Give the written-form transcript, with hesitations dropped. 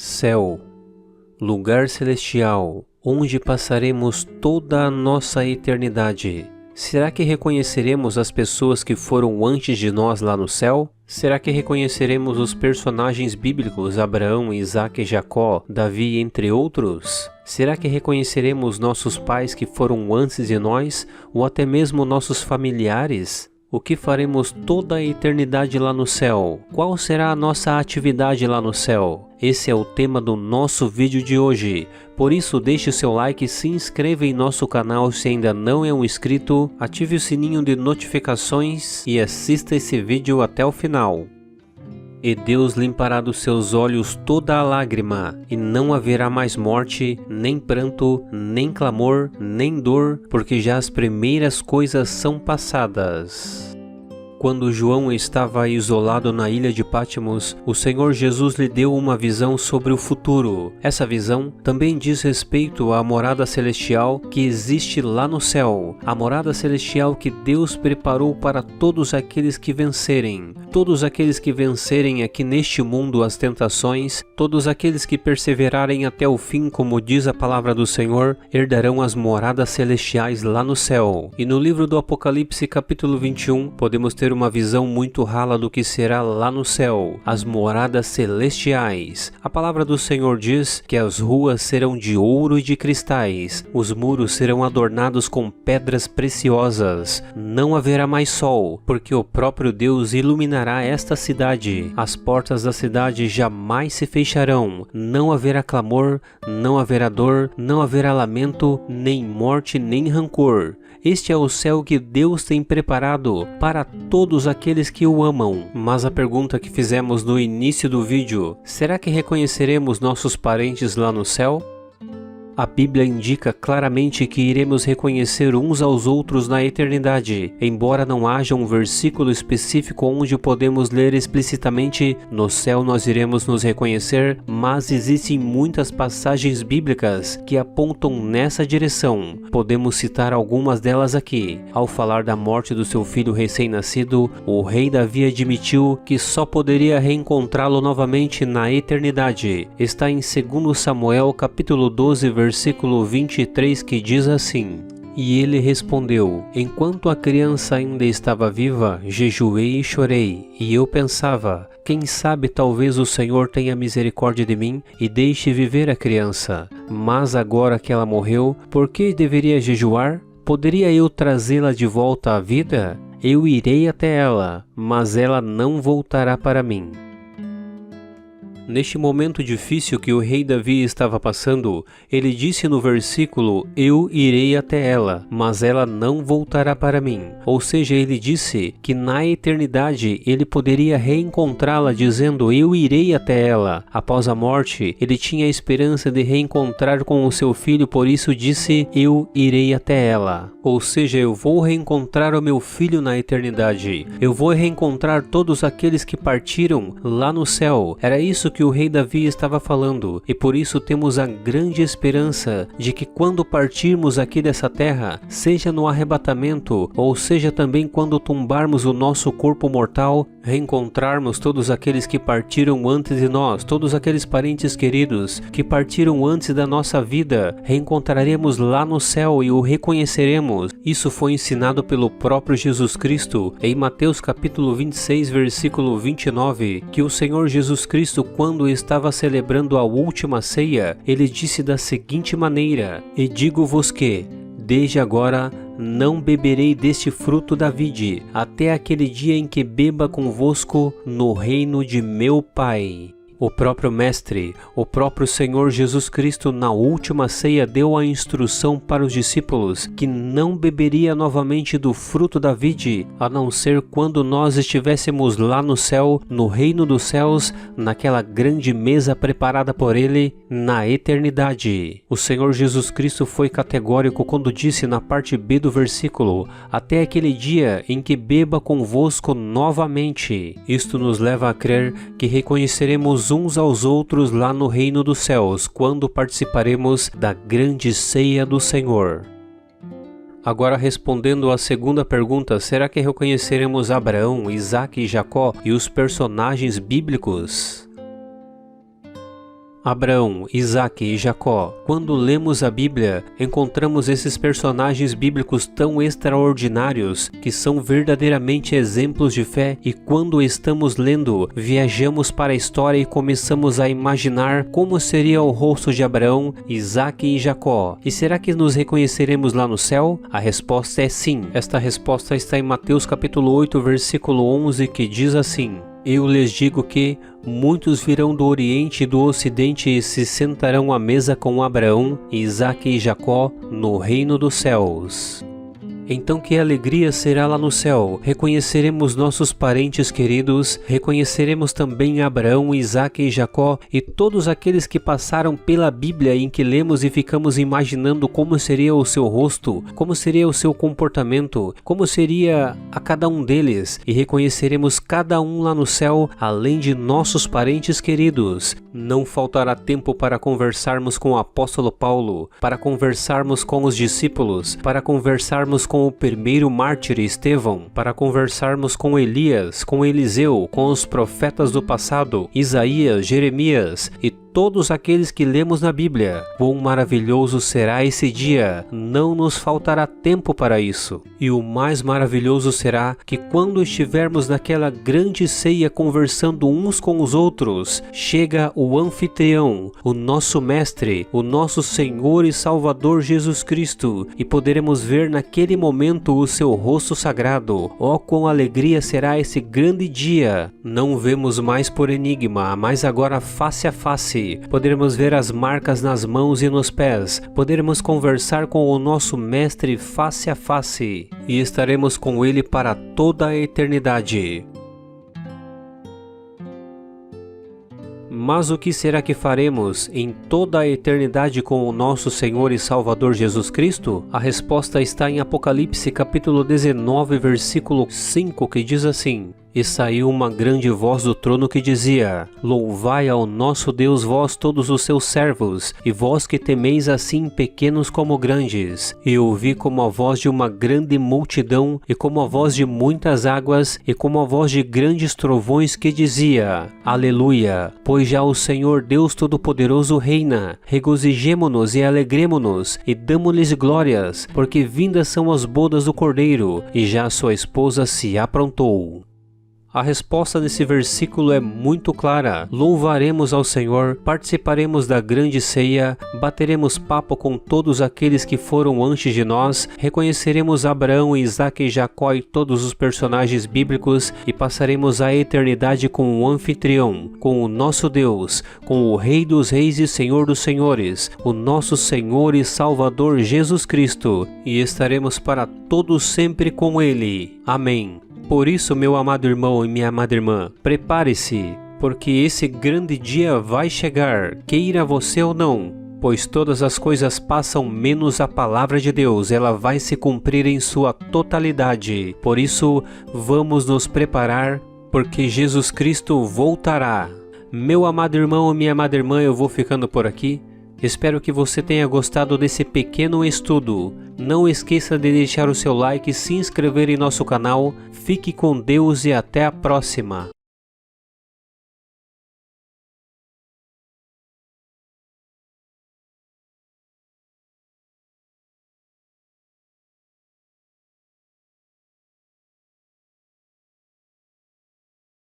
Céu, lugar celestial, onde passaremos toda a nossa eternidade. Será que reconheceremos as pessoas que foram antes de nós lá no céu? Será que reconheceremos os personagens bíblicos Abraão, Isaque, Jacó, Davi, entre outros? Será que reconheceremos nossos pais que foram antes de nós, ou até mesmo nossos familiares? O que faremos toda a eternidade lá no céu? Qual será a nossa atividade lá no céu? Esse é o tema do nosso vídeo de hoje. Por isso, deixe o seu like, se inscreva em nosso canal se ainda não é um inscrito, ative o sininho de notificações e assista esse vídeo até o final. E Deus limpará dos seus olhos toda a lágrima, e não haverá mais morte, nem pranto, nem clamor, nem dor, porque já as primeiras coisas são passadas. Quando João estava isolado na ilha de Patmos, o Senhor Jesus lhe deu uma visão sobre o futuro. Essa visão também diz respeito à morada celestial que existe lá no céu, a morada celestial que Deus preparou para todos aqueles que vencerem. Todos aqueles que vencerem aqui neste mundo as tentações, todos aqueles que perseverarem até o fim, como diz a palavra do Senhor, herdarão as moradas celestiais lá no céu. E no livro do Apocalipse, capítulo 21, podemos ter uma visão muito rala do que será lá no céu, as moradas celestiais. A palavra do Senhor diz que as ruas serão de ouro e de cristais, os muros serão adornados com pedras preciosas, não haverá mais sol, porque o próprio Deus iluminará esta cidade. As portas da cidade jamais se fecharão, não haverá clamor, não haverá dor, não haverá lamento, nem morte, nem rancor. Este é o céu que Deus tem preparado para todos aqueles que o amam. Mas a pergunta que fizemos no início do vídeo, será que reconheceremos nossos parentes lá no céu? A Bíblia indica claramente que iremos reconhecer uns aos outros na eternidade, embora não haja um versículo específico onde podemos ler explicitamente no céu nós iremos nos reconhecer, mas existem muitas passagens bíblicas que apontam nessa direção. Podemos citar algumas delas aqui. Ao falar da morte do seu filho recém-nascido, o rei Davi admitiu que só poderia reencontrá-lo novamente na eternidade. Está em 2 Samuel capítulo 12, versículo 23, que diz assim: E ele respondeu: Enquanto a criança ainda estava viva, jejuei e chorei, e eu pensava, quem sabe talvez o Senhor tenha misericórdia de mim e deixe viver a criança. Mas agora que ela morreu, por que deveria jejuar? Poderia eu trazê-la de volta à vida? Eu irei até ela, mas ela não voltará para mim. Neste momento difícil que o rei Davi estava passando, ele disse no versículo, eu irei até ela, mas ela não voltará para mim. Ou seja, ele disse que na eternidade ele poderia reencontrá-la dizendo, eu irei até ela. Após a morte, ele tinha a esperança de reencontrar com o seu filho, por isso disse, eu irei até ela. Ou seja, eu vou reencontrar o meu filho na eternidade. Eu vou reencontrar todos aqueles que partiram lá no céu. Era isso que o rei Davi estava falando, e por isso temos a grande esperança de que quando partirmos aqui dessa terra, seja no arrebatamento, ou seja também quando tombarmos o nosso corpo mortal, reencontrarmos todos aqueles que partiram antes de nós, todos aqueles parentes queridos que partiram antes da nossa vida, reencontraremos lá no céu e o reconheceremos. Isso foi ensinado pelo próprio Jesus Cristo em Mateus capítulo 26, versículo 29, que o Senhor Jesus Cristo, quando estava celebrando a última ceia, ele disse da seguinte maneira, e digo-vos que, desde agora, não beberei deste fruto da vide, até aquele dia em que beba convosco no reino de meu Pai. O próprio Mestre, o próprio Senhor Jesus Cristo, na última ceia deu a instrução para os discípulos que não beberia novamente do fruto da vide, a não ser quando nós estivéssemos lá no céu, no reino dos céus, naquela grande mesa preparada por Ele, na eternidade. O Senhor Jesus Cristo foi categórico quando disse na parte B do versículo, até aquele dia em que beba convosco novamente. Isto nos leva a crer que reconheceremos uns aos outros lá no reino dos céus, quando participaremos da grande ceia do Senhor. Agora, respondendo à segunda pergunta, será que reconheceremos Abraão, Isaque e Jacó e os personagens bíblicos? Abraão, Isaque e Jacó. Quando lemos a Bíblia, encontramos esses personagens bíblicos tão extraordinários que são verdadeiramente exemplos de fé, e quando estamos lendo, viajamos para a história e começamos a imaginar como seria o rosto de Abraão, Isaque e Jacó. E será que nos reconheceremos lá no céu? A resposta é sim. Esta resposta está em Mateus capítulo 8, versículo 11, que diz assim: Eu lhes digo que muitos virão do Oriente e do Ocidente e se sentarão à mesa com Abraão, Isaque e Jacó no reino dos céus. Então que alegria será lá no céu! Reconheceremos nossos parentes queridos, reconheceremos também Abraão, Isaque e Jacó e todos aqueles que passaram pela Bíblia, em que lemos e ficamos imaginando como seria o seu rosto, como seria o seu comportamento, como seria a cada um deles, e reconheceremos cada um lá no céu, além de nossos parentes queridos. Não faltará tempo para conversarmos com o apóstolo Paulo, para conversarmos com os discípulos, para conversarmos com o primeiro mártir Estevão, para conversarmos com Elias, com Eliseu, com os profetas do passado, Isaías, Jeremias e todos aqueles que lemos na Bíblia. Quão maravilhoso será esse dia! Não nos faltará tempo para isso. E o mais maravilhoso será que quando estivermos naquela grande ceia conversando uns com os outros, chega o anfitrião, o nosso mestre, o nosso Senhor e Salvador Jesus Cristo, e poderemos ver naquele momento o seu rosto sagrado. Oh, quão alegria será esse grande dia! Não vemos mais por enigma, mas agora face a face. Poderemos ver as marcas nas mãos e nos pés, poderemos conversar com o nosso Mestre face a face, e estaremos com ele para toda a eternidade. Mas o que será que faremos em toda a eternidade com o nosso Senhor e Salvador Jesus Cristo? A resposta está em Apocalipse capítulo 19, versículo 5, que diz assim: E saiu uma grande voz do trono que dizia: Louvai ao nosso Deus, vós todos os seus servos, e vós que temeis assim pequenos como grandes. E ouvi como a voz de uma grande multidão, e como a voz de muitas águas, e como a voz de grandes trovões que dizia: Aleluia! Pois já o Senhor Deus Todo-Poderoso reina. Regozijemo-nos e alegremo-nos, e damo-lhes glórias, porque vindas são as bodas do Cordeiro, e já sua esposa se aprontou. A resposta desse versículo é muito clara. Louvaremos ao Senhor, participaremos da grande ceia, bateremos papo com todos aqueles que foram antes de nós, reconheceremos Abraão, Isaque e Jacó e todos os personagens bíblicos, e passaremos a eternidade com o anfitrião, com o nosso Deus, com o Rei dos Reis e Senhor dos Senhores, o nosso Senhor e Salvador Jesus Cristo, e estaremos para todos sempre com Ele. Amém. Por isso, meu amado irmão e minha amada irmã, prepare-se, porque esse grande dia vai chegar, queira você ou não, pois todas as coisas passam menos a palavra de Deus, ela vai se cumprir em sua totalidade. Por isso, vamos nos preparar, porque Jesus Cristo voltará. Meu amado irmão e minha amada irmã, eu vou ficando por aqui. Espero que você tenha gostado desse pequeno estudo. Não esqueça de deixar o seu like e se inscrever em nosso canal. Fique com Deus e até a próxima.